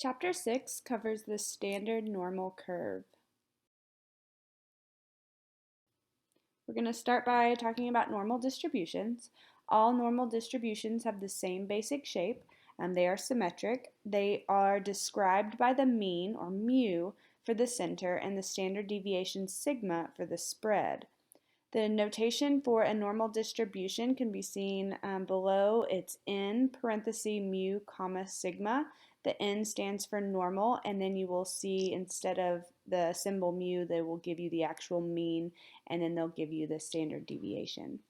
Chapter 6 covers the standard normal curve. We're going to start by talking about normal distributions. All normal distributions have the same basic shape. They are symmetric. They are described by the mean, or mu, for the center and the standard deviation sigma for the spread. The notation for a normal distribution can be seen below. It's n parenthesis mu comma sigma. The n stands for normal, and then you will see instead of the symbol mu, they will give you the actual mean, and then they'll give you the standard deviation.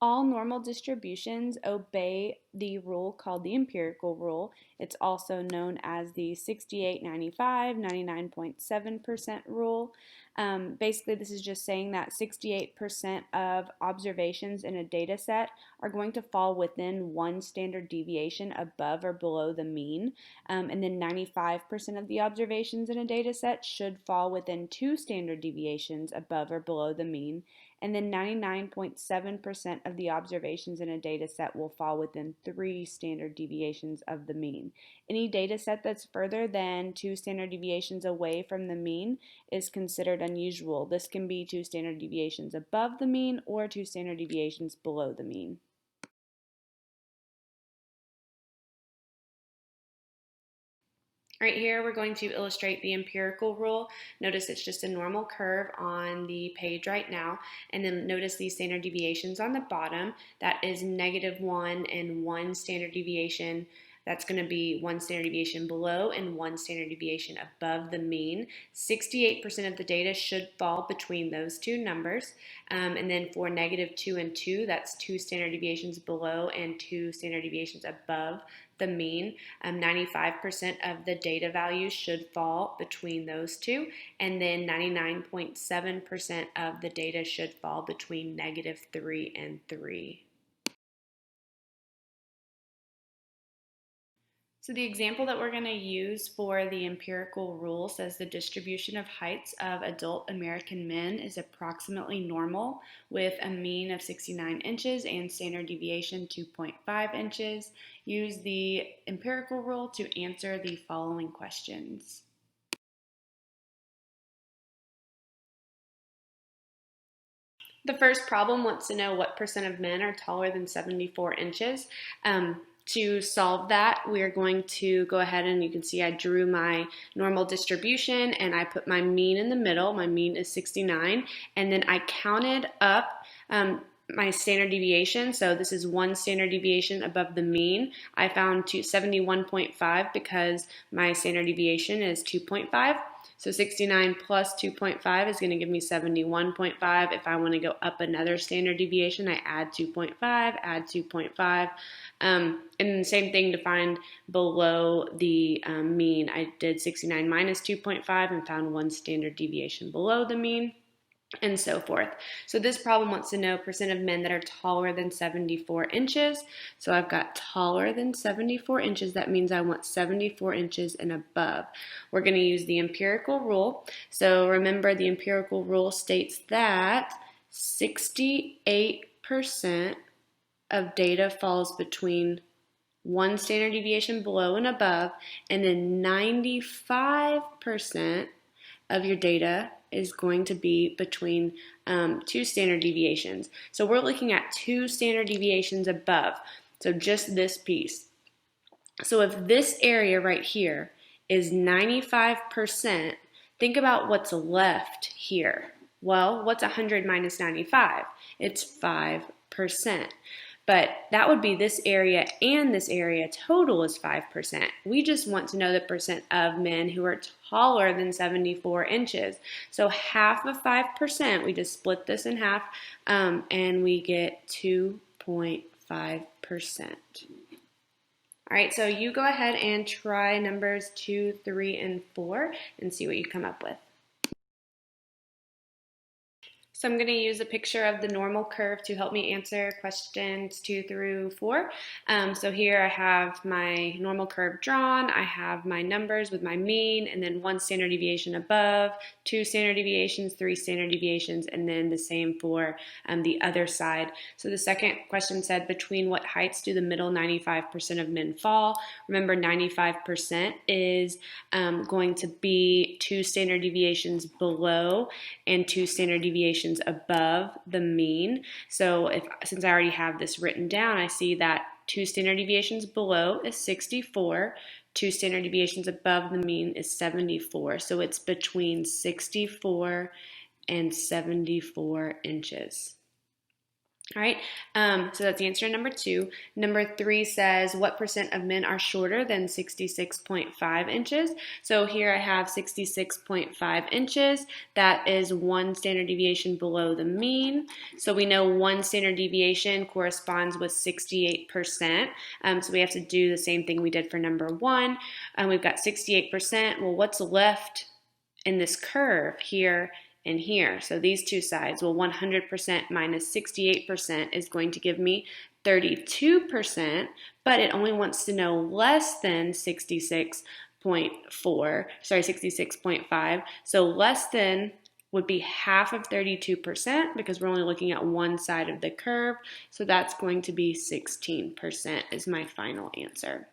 All normal distributions obey the rule called the empirical rule. It's also known as the 68, 95, 99.7% rule. Basically, this is just saying that 68% of observations in a data set are going to fall within one standard deviation above or below the mean. And then 95% of the observations in a data set should fall within two standard deviations above or below the mean. And then 99.7% of the observations in a data set will fall within three standard deviations of the mean. Any data set that's further than two standard deviations away from the mean is considered unusual. This can be two standard deviations above the mean or two standard deviations below the mean. Right here, we're going to illustrate the empirical rule. Notice it's just a normal curve on the page right now. And then notice these standard deviations on the bottom. That is -1 and 1 standard deviation. That's going to be 1 standard deviation below and 1 standard deviation above the mean. 68% of the data should fall between those two numbers. And then for -2 and 2, that's 2 standard deviations below and 2 standard deviations above the mean. 95% of the data values should fall between those two, and then 99.7% of the data should fall between -3 and 3. So the example that we're going to use for the empirical rule says the distribution of heights of adult American men is approximately normal with a mean of 69 inches and standard deviation 2.5 inches. Use the empirical rule to answer the following questions. The first problem wants to know what percent of men are taller than 74 inches. To solve that, we're going to go ahead and you can see I drew my normal distribution and I put my mean in the middle. My mean is 69, and then I counted up my standard deviation. So this is 1 standard deviation above the mean. I found 71.5 because my standard deviation is 2.5. So 69 plus 2.5 is going to give me 71.5. If I want to go up another standard deviation, I add 2.5, add 2.5. And the same thing to find below the mean. I did 69 minus 2.5 and found 1 standard deviation below the mean, and so forth. So this problem wants to know percent of men that are taller than 74 inches. So I've got taller than 74 inches. That means I want 74 inches and above. We're going to use the empirical rule. So remember, the empirical rule states that 68% of data falls between 1 standard deviation below and above, and then 95% of your data is going to be between 2 standard deviations. So we're looking at 2 standard deviations above, so just this piece. So if this area right here is 95%, think about what's left here. Well, what's 100 minus 95? It's 5%. But that would be this area and this area total is 5%. We just want to know the percent of men who are taller than 74 inches. So half of 5%, we just split this in half, and we get 2.5%. All right, so you go ahead and try numbers 2, 3, and 4 and see what you come up with. So I'm going to use a picture of the normal curve to help me answer questions 2 through 4. So here I have my normal curve drawn. I have my numbers with my mean, and then 1 standard deviation above, 2 standard deviations, 3 standard deviations, and then the same for the other side. So the second question said, between what heights do the middle 95% of men fall? Remember, 95% is going to be 2 standard deviations below and 2 standard deviations above the mean. So since I already have this written down, I see that 2 standard deviations below is 64, 2 standard deviations above the mean is 74. So it's between 64 and 74 inches. All right, so that's answer number 2. Number 3 says, what percent of men are shorter than 66.5 inches? So here I have 66.5 inches. That is 1 standard deviation below the mean. So we know 1 standard deviation corresponds with 68%. So we have to do the same thing we did for number 1. We've got 68%. Well, what's left in this curve here and here? So these two sides, well, 100% minus 68% is going to give me 32%, but it only wants to know less than 66.5. So less than would be half of 32% because we're only looking at one side of the curve. So that's going to be 16% is my final answer.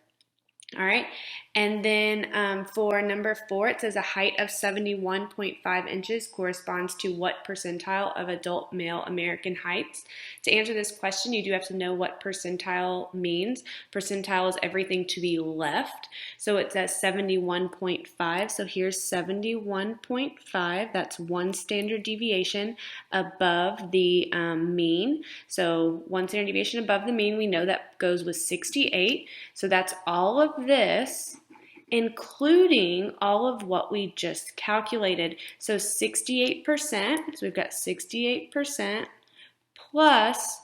All right, and then for number 4, it says a height of 71.5 inches corresponds to what percentile of adult male American heights? To answer this question, you do have to know what percentile means. Percentile is everything to the left, so it says 71.5, so here's 71.5, that's 1 standard deviation above the mean. So 1 standard deviation above the mean, we know that goes with 68, so that's all of this, including all of what we just calculated. So 68%, so we've got 68% plus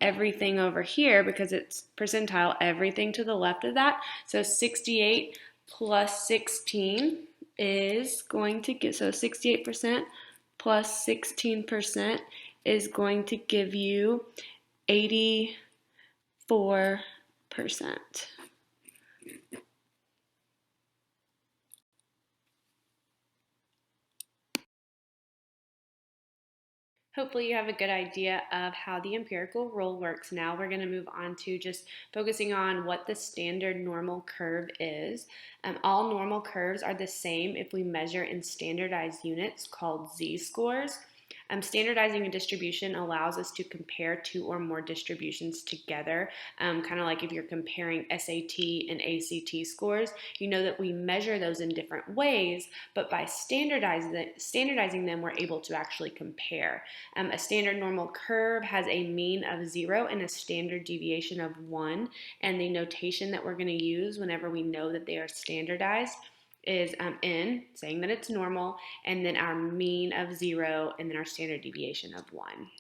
everything over here because it's percentile, everything to the left of that. So 68 plus 16 is going to get, so 68% plus 16% is going to give you 84%. Hopefully you have a good idea of how the empirical rule works. Now we're going to move on to just focusing on what the standard normal curve is. All normal curves are the same if we measure in standardized units called z-scores. Standardizing a distribution allows us to compare 2 or more distributions together, kind of like if you're comparing SAT and ACT scores. You know that we measure those in different ways, but by standardizing them, we're able to actually compare. A standard normal curve has a mean of 0 and a standard deviation of 1, and the notation that we're going to use whenever we know that they are standardized is n, saying that it's normal, and then our mean of 0, and then our standard deviation of 1.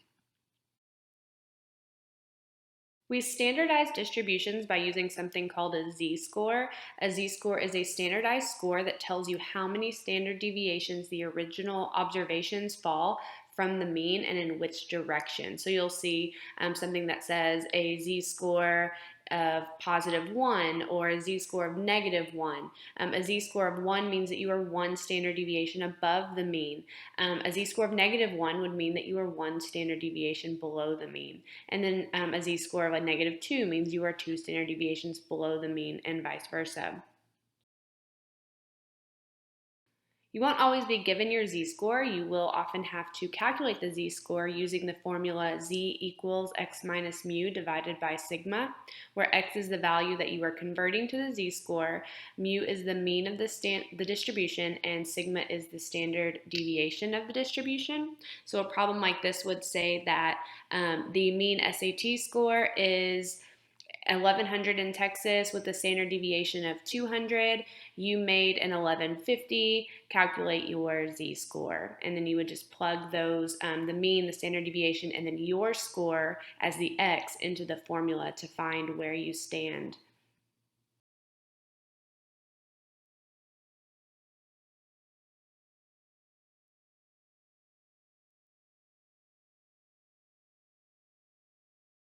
We standardize distributions by using something called a z-score. A z-score is a standardized score that tells you how many standard deviations the original observations fall from the mean and in which direction. So you'll see something that says a z-score of +1 or a z-score of -1. A z-score of 1 means that you are 1 standard deviation above the mean. A z-score of -1 would mean that you are 1 standard deviation below the mean. And then a z-score of a -2 means you are 2 standard deviations below the mean, and vice versa. You won't always be given your z-score. You will often have to calculate the z-score using the formula z equals x minus mu divided by sigma, where x is the value that you are converting to the z-score, mu is the mean of the distribution, and sigma is the standard deviation of the distribution. So a problem like this would say that the mean SAT score is 1100 in Texas with a standard deviation of 200. You made an 1150, calculate your z-score, and then you would just plug those, the mean, the standard deviation, and then your score as the x into the formula to find where you stand